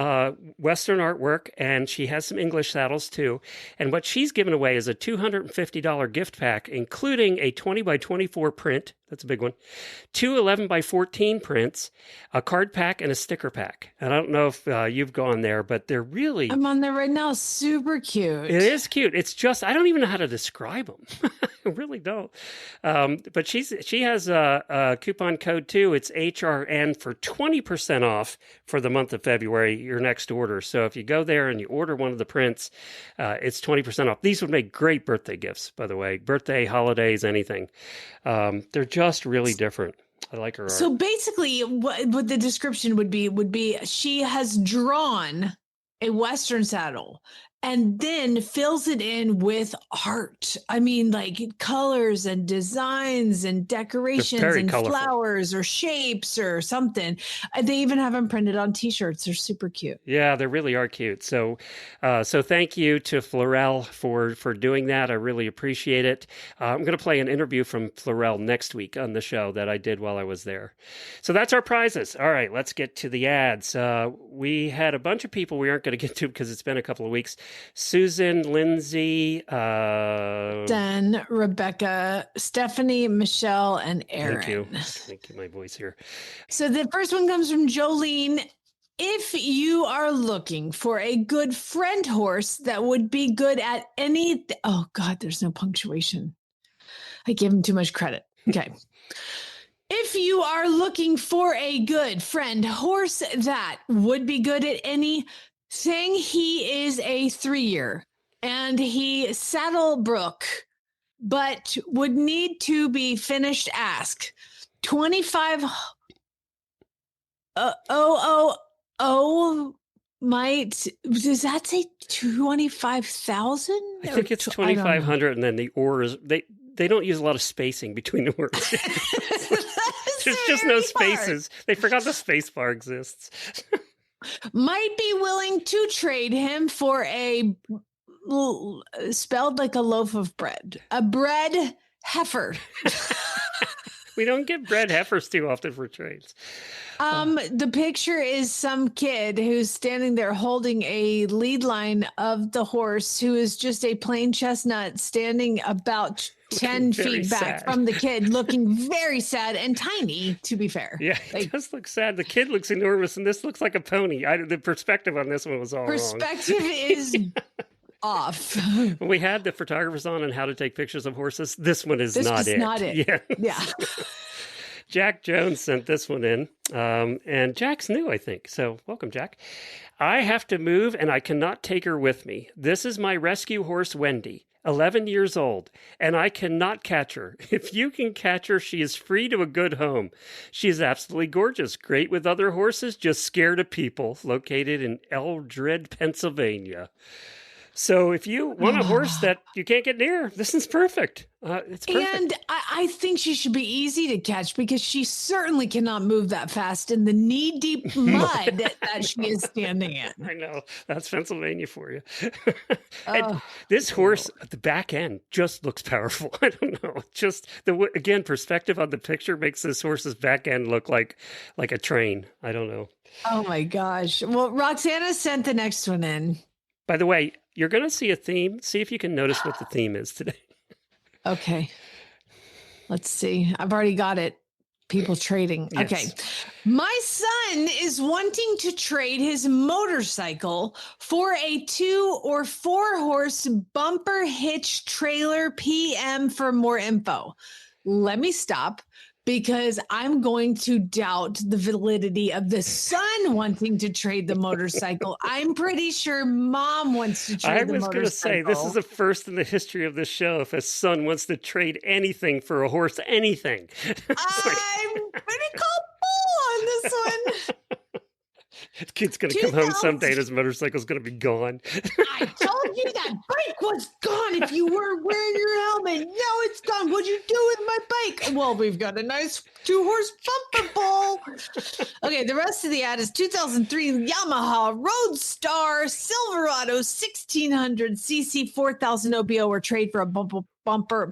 Western artwork, and she has some English saddles too. And what she's given away is a $250 gift pack, including a 20 by 24 print. That's a big one. 2 11 by 14 prints, a card pack, and a sticker pack. And I don't know if you've gone there, but they're really... I'm on there right now. Super cute. It is cute. It's just, I don't even know how to describe them. I really don't. But she has a coupon code too. do, it's HRN for 20% off for the month of February, your next order. So if you go there and you order one of the prints, it's 20% off. These would make great birthday gifts, by the way. Birthday, holidays, anything. They're just really different. I like her art. So basically, what the description would be she has drawn a Western saddle and then fills it in with art. I mean, like colors and designs and decorations and colorful flowers or shapes or something. They even have them printed on T-shirts. They're super cute. Yeah, they really are cute. So thank you to Florell for doing that. I really appreciate it. I'm going to play an interview from Florell next week on the show that I did while I was there. So that's our prizes. All right, let's get to the ads. We had a bunch of people we aren't going to get to because it's been a couple of weeks. Susan, Lindsay, Dan, Rebecca, Stephanie, Michelle, and Aaron. Thank you, my voice here. So the first one comes from Jolene. If you are looking for a good friend horse that would be good at any... Oh, God, there's no punctuation. I gave him too much credit. Okay. If you are looking for a good friend horse that would be good at anything, he is a 3-year and he Saddlebrook, but would need to be finished. Ask 25. Might does that say 25,000? I think it's 2,500, and then the oars they don't use a lot of spacing between the words. There's just no spaces. They forgot the space bar exists. Might be willing to trade him for a spelled like a loaf of bread, a bread heifer. We don't get bread heifers too often for trades. The picture is some kid who's standing there holding a lead line of the horse, who is just a plain chestnut standing about 10 feet back from the kid, looking very sad and tiny, to be fair. Yeah, it does look sad. The kid looks enormous, and this looks like a pony. The perspective on this one was all wrong. Perspective is off. When we had the photographers on how to take pictures of horses, this one is not it. Yeah. Jack Jones sent this one in, and Jack's new, I think. So welcome, Jack. I have to move, and I cannot take her with me. This is my rescue horse, Wendy, 11 years old, and I cannot catch her. If you can catch her, she is free to a good home. She is absolutely gorgeous, great with other horses, just scared of people, located in Eldred, Pennsylvania. So if you want a horse that you can't get near, this is perfect. It's perfect. And I think she should be easy to catch because she certainly cannot move that fast in the knee-deep mud that she is standing in. I know. That's Pennsylvania for you. And this horse at the back end just looks powerful. I don't know. Just, again, perspective on the picture makes this horse's back end look like a train. I don't know. Oh, my gosh. Well, Roxana sent the next one in. By the way, you're going to see a theme. See if you can notice what the theme is today. Okay. Let's see. I've already got it. People trading. Yes. Okay. My son is wanting to trade his motorcycle for a 2 or 4 horse bumper hitch trailer. PM for more info. Let me stop, because I'm going to doubt the validity of the son wanting to trade the motorcycle. I'm pretty sure mom wants to trade the motorcycle. I was going to say, this is the first in the history of the show if a son wants to trade anything for a horse, anything. I'm going to call bull on this one. The kid's going to come home someday and his motorcycle's going to be gone. I told you that bike was gone if you weren't wearing your helmet. Now it's gone. What'd you do with my bike? Well, we've got a nice 2-horse bumper bull. Okay, the rest of the ad is 2003 Yamaha Roadstar Silverado 1600 cc 4,000 OBO or trade for a bumper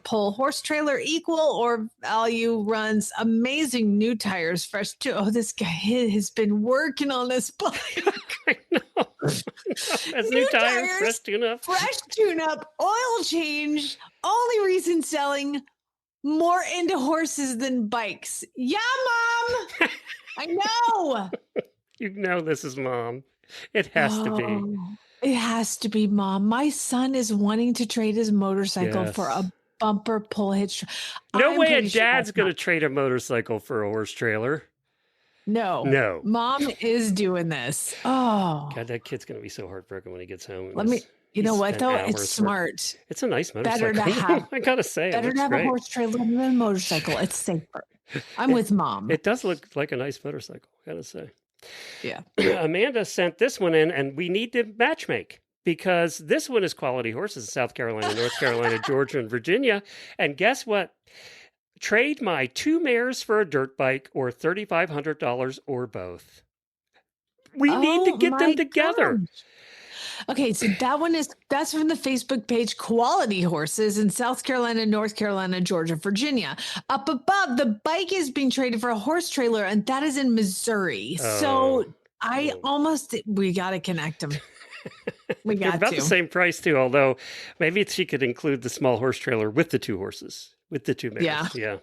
pull horse trailer, equal or value runs, amazing new tires, fresh too. Oh, this guy has been working on this bike. I know. That's new tires, fresh tune-up, oil change. Only reason selling, more into horses than bikes. Yeah, Mom. I know. You know this is Mom. It has to be. It has to be Mom. My son is wanting to trade his motorcycle for a bumper pull hitch. No I'm way a pretty sure dad's that's going to not- trade a motorcycle for a horse trailer. No. Mom is doing this. Oh, God, that kid's going to be so heartbroken when he gets home. you know what though? It's It's smart. It's a nice motorcycle. Better to have. I gotta say, Better to have a horse trailer than a motorcycle. It's safer. I'm with Mom. It does look like a nice motorcycle. I gotta say. Yeah. Amanda sent this one in, and we need to matchmake because this one is quality horses in South Carolina, North Carolina, Georgia, and Virginia. And guess what? Trade my 2 mares for a dirt bike or $3,500 or both. We need to get them together. Gosh. Okay, so that's from the Facebook page Quality Horses in South Carolina, North Carolina, Georgia, Virginia. Up above, the bike is being traded for a horse trailer, and that is in Missouri. So we got to connect them. They're about the same price too, although maybe she could include the small horse trailer with the 2 horses, with the 2 mares. Yeah.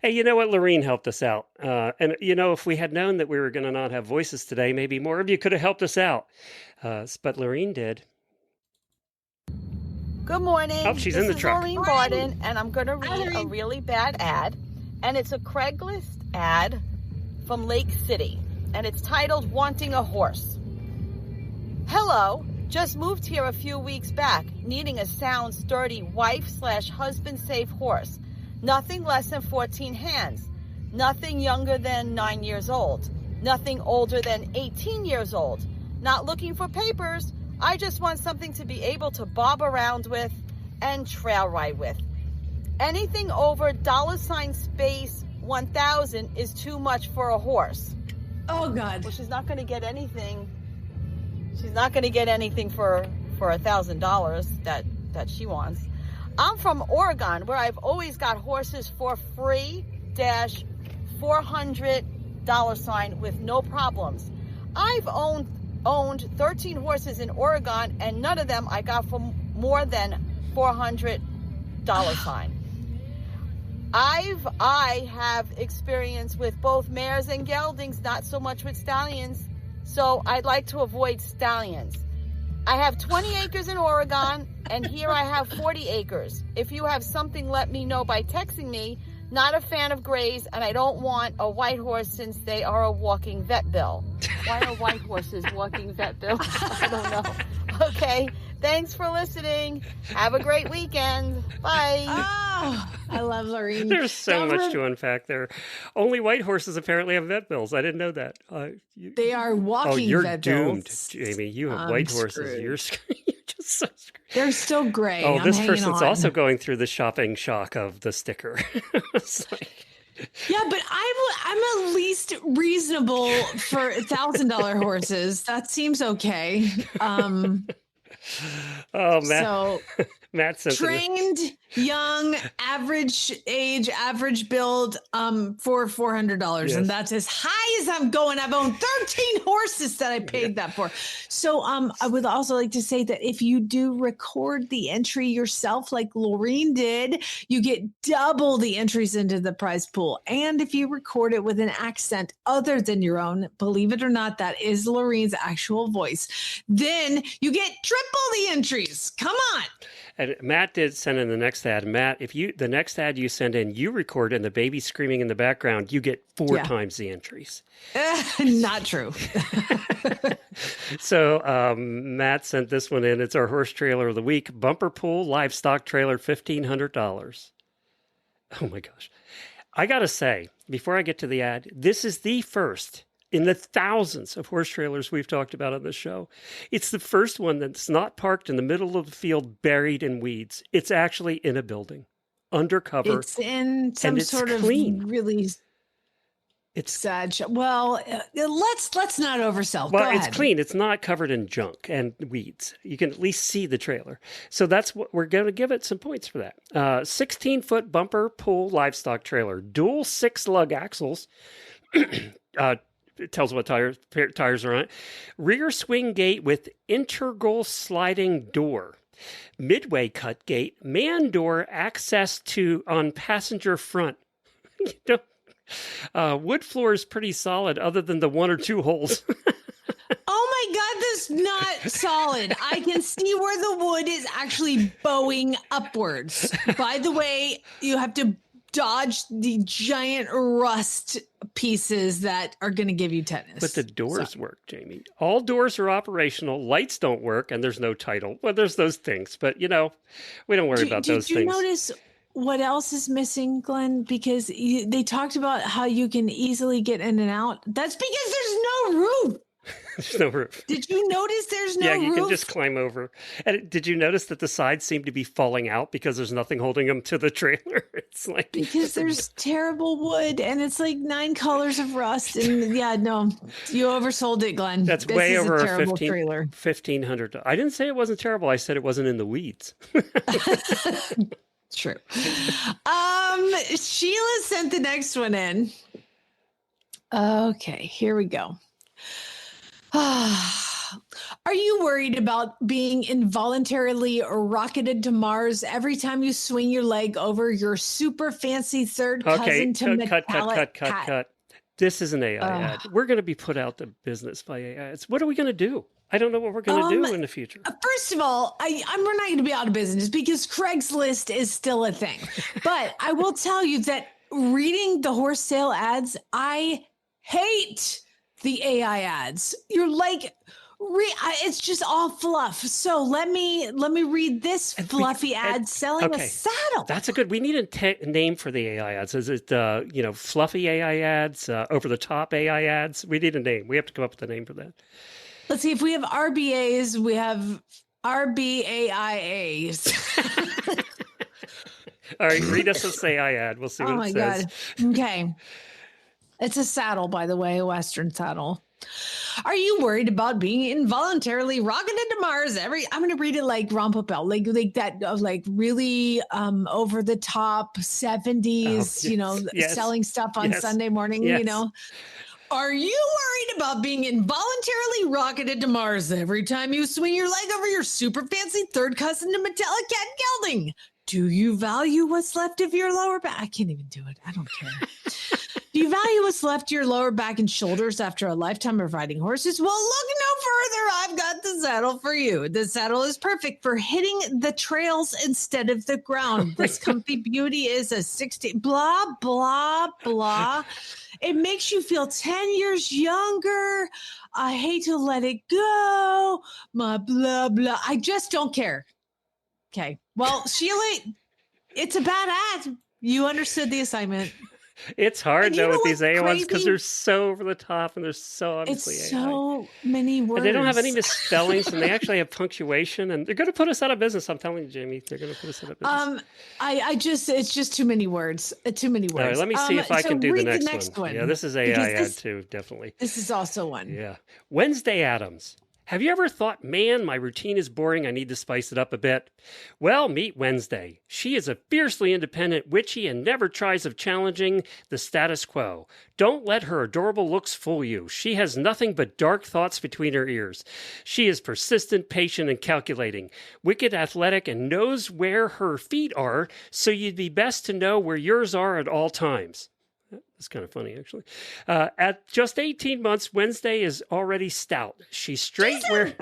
Hey, you know what? Lorene helped us out. And, if we had known that we were going to not have voices today, maybe more of you could have helped us out. But Lorene did. Good morning. Oh, she's in the truck. This is Lorene Barden, and I'm going to read a really bad ad. And it's a Craigslist ad from Lake City. And it's titled Wanting a Horse. Hello. Just moved here a few weeks back, needing a sound, sturdy wife/husband-safe horse. Nothing less than 14 hands. Nothing younger than 9 years old. Nothing older than 18 years old. Not looking for papers. I just want something to be able to bob around with and trail ride with. Anything over $space 1,000 is too much for a horse. Oh, God. Well, she's not going to get anything. She's not going to get anything for $1,000 that she wants. I'm from Oregon, where I've always got horses for free $400 with no problems. I've owned 13 horses in Oregon, and none of them I got for more than $400. I have experience with both mares and geldings, not so much with stallions, so I'd like to avoid stallions. I have 20 acres in Oregon, and here I have 40 acres. If you have something, let me know by texting me. Not a fan of grays, and I don't want a white horse since they are a walking vet bill. Why are white horses walking vet bills? I don't know. Okay, thanks for listening. Have a great weekend. Bye. Oh, I love Lorene. There's so much to unpack there. Only white horses apparently have vet bills. I didn't know that. They are walking you're vet doomed, bills. Jamie. You have white horses. You're just so screwed. They're still gray. Oh, I'm this hanging person's on. also going through the shopping shock of the sticker. It's like... Yeah, but I'm at least reasonable for $1,000 horses. That seems okay. Oh, Matt. So Matt sent trained, young, average age, average build, for $400, Yes. and that's as high as I'm going. I've owned 13 horses that I paid that for. So, I would also like to say that if you do record the entry yourself, like Lorene did, you get double the entries into the prize pool. And if you record it with an accent other than your own, believe it or not, that is Lorene's actual voice, then you get triple the entries. Come on. And Matt did send in the next ad. Matt, if the next ad you send in, you record and the baby screaming in the background, you get 4 times the entries. Not true. So Matt sent this one in. It's our horse trailer of the week. Bumper pool livestock trailer, $1,500. Oh my gosh. I got to say, before I get to the ad, this is the first in the thousands of horse trailers we've talked about on the show. It's the first one that's not parked in the middle of the field, buried in weeds. It's actually in a building, undercover. It's in some sort clean. of really sad. Well, let's not oversell. Well, Go it's ahead. clean. It's not covered in junk and weeds. You can at least see the trailer. So that's what we're going to give it some points for that. 16-foot bumper pull livestock trailer, dual 6-lug axles. It tells what tires are on it. Rear swing gate with integral sliding door. Midway cut gate, man door access to on passenger front. Wood floor is pretty solid other than the 1 or 2 holes. Oh my got this not solid. I can see where the wood is actually bowing upwards. By the way, you have to dodge the giant rust pieces that are going to give you tetanus. But the doors work, Jamie. All doors are operational. Lights don't work, and there's no title. Well, there's those things, but we don't worry about those things. Did you notice what else is missing, Glenn? Because they talked about how you can easily get in and out. That's because there's no roof. There's no roof. Did you notice there's no roof? Yeah, you can just climb over. And did you notice that the sides seem to be falling out because there's nothing holding them to the trailer? It's like because there's terrible wood and it's like 9 colors of rust. And yeah, no, you oversold it, Glenn. That's this way is over a a terrible trailer. $1,500. I didn't say it wasn't terrible. I said it wasn't in the weeds. True. Sheila sent the next one in. Okay, here we go. Are you worried about being involuntarily rocketed to Mars every time you swing your leg over your super fancy third cousin to metallic cat? Cut. This is an AI ad. We're going to be put out of business by AI ads. What are we going to do? I don't know what we're going to do in the future. First of all, we're not going to be out of business because Craigslist is still a thing. But I will tell you that reading the horse sale ads, I hate the AI ads. You're like, it's just all fluff. So let me read this fluffy ad selling a saddle. That's a good. We need a name for the AI ads. Is it fluffy AI ads, over the top AI ads? We need a name. We have to come up with a name for that. Let's see if we have RBAs. We have RBAIAs. All right, read us a AI ad. We'll see what it says. God. Okay. It's a saddle, by the way, a Western saddle. Are you worried about being involuntarily rocketed to Mars I'm going to read it like Ron Popeil, like that, like really over the top 70s, selling stuff on Sunday morning, Are you worried about being involuntarily rocketed to Mars every time you swing your leg over your super fancy third cousin to metallic cat gelding? Do you value what's left of your lower back? I can't even do it. I don't care. Do you value what's left of your lower back and shoulders after a lifetime of riding horses? Well, look no further. I've got the saddle for you. The saddle is perfect for hitting the trails instead of the ground. This comfy beauty is a 60, blah, blah, blah. It makes you feel 10 years younger. I hate to let it go. My blah, blah. I just don't care. Okay. Well, Sheila, it's a bad ad. You understood the assignment. It's hard though with these AI ones because they're so over the top and they're so obviously it's so many words. And they don't have any misspellings and they actually have punctuation and they're going to put us out of business. I'm telling you, Jamie, they're going to put us out of business. It's just too many words. Too many words. All right, let me see if I can do the next one. Yeah, this is AI ad too, definitely. This is also one. Yeah. Wednesday Addams. Have you ever thought, man, my routine is boring, I need to spice it up a bit? Well, meet Wednesday. She is a fiercely independent, witchy, and never tries of challenging the status quo. Don't let her adorable looks fool you. She has nothing but dark thoughts between her ears. She is persistent, patient, and calculating, wicked athletic, and knows where her feet are, so you'd be best to know where yours are at all times. That's kind of funny, actually. At just 18 months, Wednesday is already stout. She's straight where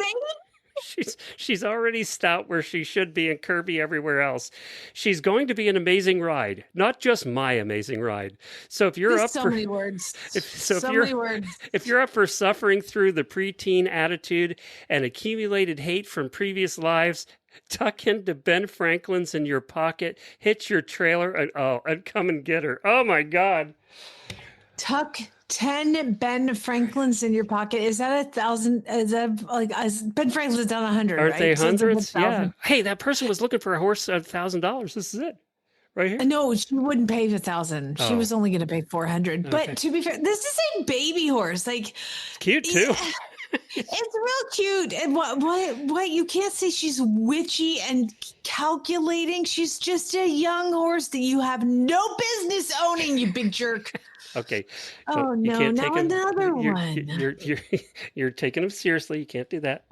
she's already stout where she should be and curvy everywhere else. She's going to be an amazing ride, not just my amazing ride. So if you're up for many words, if you're up for suffering through the preteen attitude and accumulated hate from previous lives, tuck into Ben Franklin's in your pocket, hit your trailer, and come and get her. Oh my God. Tuck 10 Ben Franklin's in your pocket. Is that 1,000? Is that like Ben Franklin's down 100? Aren't right? they hundreds? Yeah. Hey, that person was looking for a horse at $1,000. This is it. Right here? No, she wouldn't pay 1,000. She was only going to pay 400. Okay. But to be fair, this is a baby horse. Like, it's cute too. It's real cute. And what you can't say she's witchy and calculating. She's just a young horse that you have no business owning, you big jerk. Okay. Oh no, now another one. You're taking them seriously. You can't do that.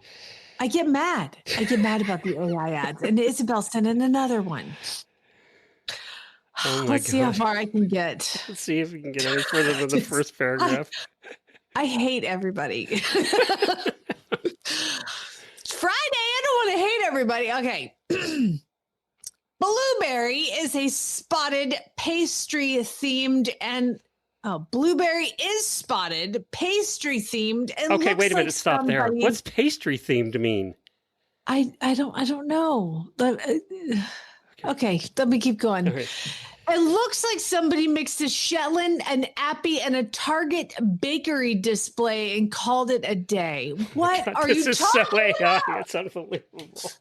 I get mad. about the AI ads. And Isabel sent in another one. Oh Let's see how far I can get. Let's see if we can get any further than the first paragraph. I hate everybody. want to hate everybody. Okay. Blueberry is a spotted pastry themed and blueberry is spotted pastry themed. And Okay, looks wait a minute. like Stop there. somebody- What's pastry themed mean? I don't know. Okay, let me keep going. Okay. It looks like somebody mixed a Shetland, an Appy, and a Target bakery display and called it a day. What God, are this you is talking so AI. about? It's unbelievable.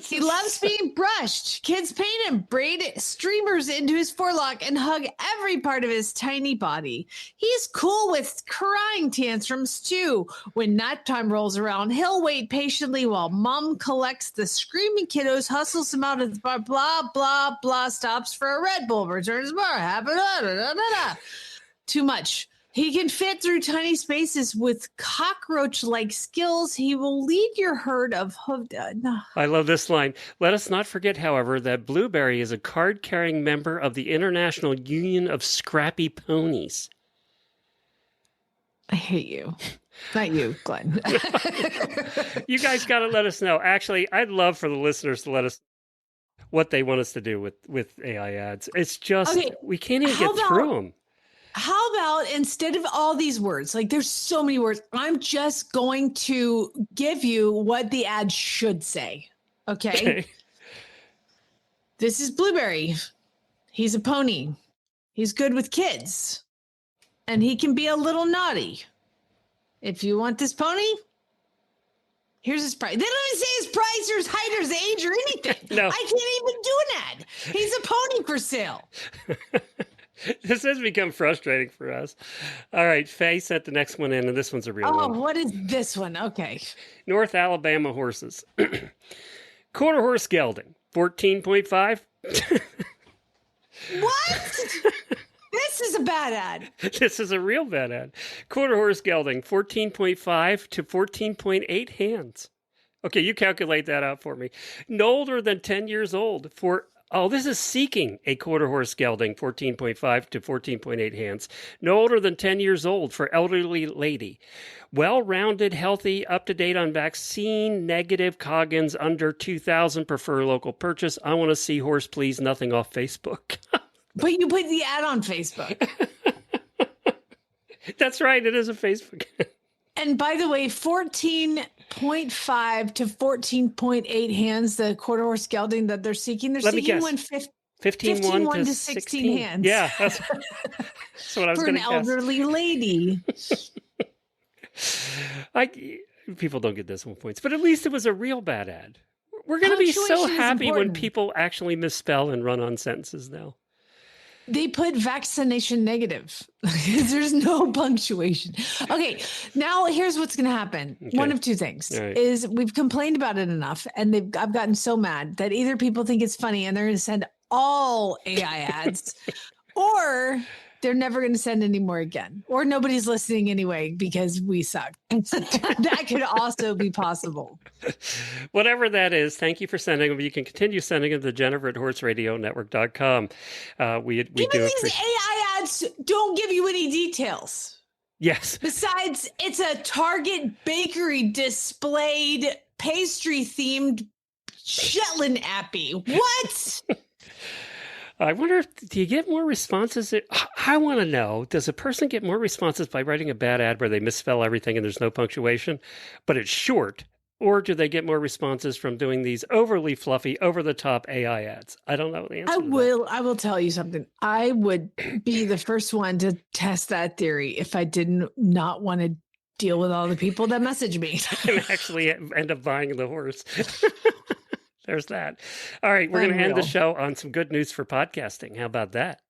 He loves being brushed. Kids paint him, braid streamers into his forelock, and hug every part of his tiny body. He's cool with crying tantrums, too. When nap time rolls around, he'll wait patiently while mom collects the screaming kiddos, hustles him out of the bar, blah, blah, blah, stops for a Red Bull, returns bar, too much. He can fit through tiny spaces with cockroach-like skills. He will lead your herd of hooved... No. I love this line. Let us not forget, however, that Blueberry is a card-carrying member of the International Union of Scrappy Ponies. I hate you. Not you, Glenn. You guys got to let us know. Actually, I'd love for the listeners to let us what they want us to do with AI ads. It's just, we can't even get through them. How about instead of all these words, like there's so many words, I'm just going to give you what the ad should say. Okay. This is Blueberry. He's a pony. He's good with kids. And he can be a little naughty. If you want this pony, here's his price. They don't even say his price or his height or his age or anything. No. I can't even do an ad. He's a pony for sale. This has become frustrating for us. All right, Faye sent the next one in, and this one's a real one. Oh, what is this one? Okay. North Alabama horses. Quarter horse gelding, 14.5. What? This is a bad ad. This is a real bad ad. Quarter horse gelding, 14.5 to 14.8 hands. Okay, you calculate that out for me. No older than 10 years old for... Oh, this is seeking a quarter horse gelding, 14.5 to 14.8 hands. No older than 10 years old for elderly lady. Well-rounded, healthy, up-to-date on vaccine, negative Coggins, under 2,000, prefer local purchase. I want to see horse, please, nothing off Facebook. But you put the ad on Facebook. That's right, it is a Facebook. And by the way, 14.5 to 14.8 hands, the quarter horse gelding that they're seeking. They're seeking one 15 1 to 16 hands. Yeah, that's what I was going to guess. For an elderly lady. People don't get decimal points, but at least it was a real bad ad. We're going to be so happy when people actually misspell and run on sentences now. They put vaccination negative. There's no punctuation. Okay, now here's what's going to happen. Okay. One of two things is we've complained about it enough, and I've gotten so mad that either people think it's funny and they're going to send all AI ads, or they're never going to send any more again, or nobody's listening anyway because we suck. That could also be possible. Whatever that is, thank you for sending them. You can continue sending them to Jennifer at horseradionetwork.com. We do these AI ads don't give you any details. Yes. Besides, it's a Target bakery displayed pastry themed Shetland appy. What? I wonder, do you get more responses? I want to know, does a person get more responses by writing a bad ad where they misspell everything and there's no punctuation, but it's short? Or do they get more responses from doing these overly fluffy, over-the-top AI ads? I don't know the answer. I will tell you something. I would be the first one to test that theory if I didn't not want to deal with all the people that message me. And actually end up buying the horse. There's that. All right, we're going to end the show on some good news for podcasting. How about that?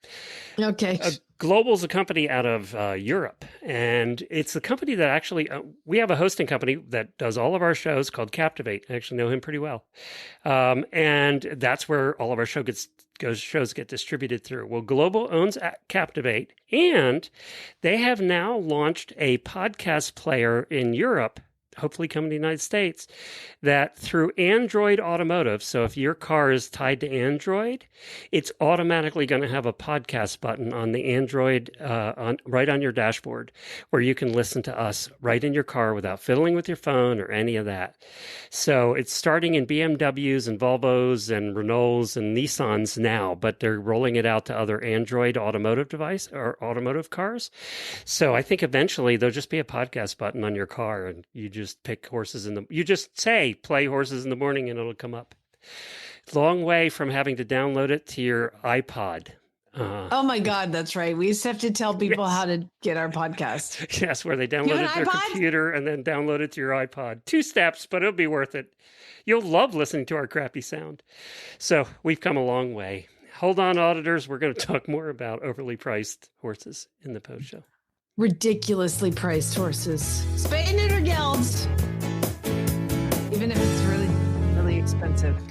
Okay. Global's a company out of Europe, and it's a company that actually, we have a hosting company that does all of our shows called Captivate. I actually know him pretty well. And that's where all of our shows get distributed through. Well, Global owns Captivate, and they have now launched a podcast player in Europe hopefully coming to the United States, that through Android Automotive, so if your car is tied to Android, it's automatically going to have a podcast button on the Android, right on your dashboard, where you can listen to us right in your car without fiddling with your phone or any of that. So it's starting in BMWs and Volvos and Renaults and Nissans now, but they're rolling it out to other Android automotive device or automotive cars. So I think eventually there'll just be a podcast button on your car, and you just pick horses you just say play horses in the morning and it'll come up. Long way from having to download it to your iPod. Oh my God, that's right. We used to have to tell people how to get our podcast. Yes, where they download it to their computer and then download it to your iPod. 2 steps, but it'll be worth it. You'll love listening to our crappy sound. So we've come a long way. Hold on, auditors. We're going to talk more about overly priced horses in the post show. Ridiculously priced horses. Spay and neuter gelds. Even if it's really, really expensive.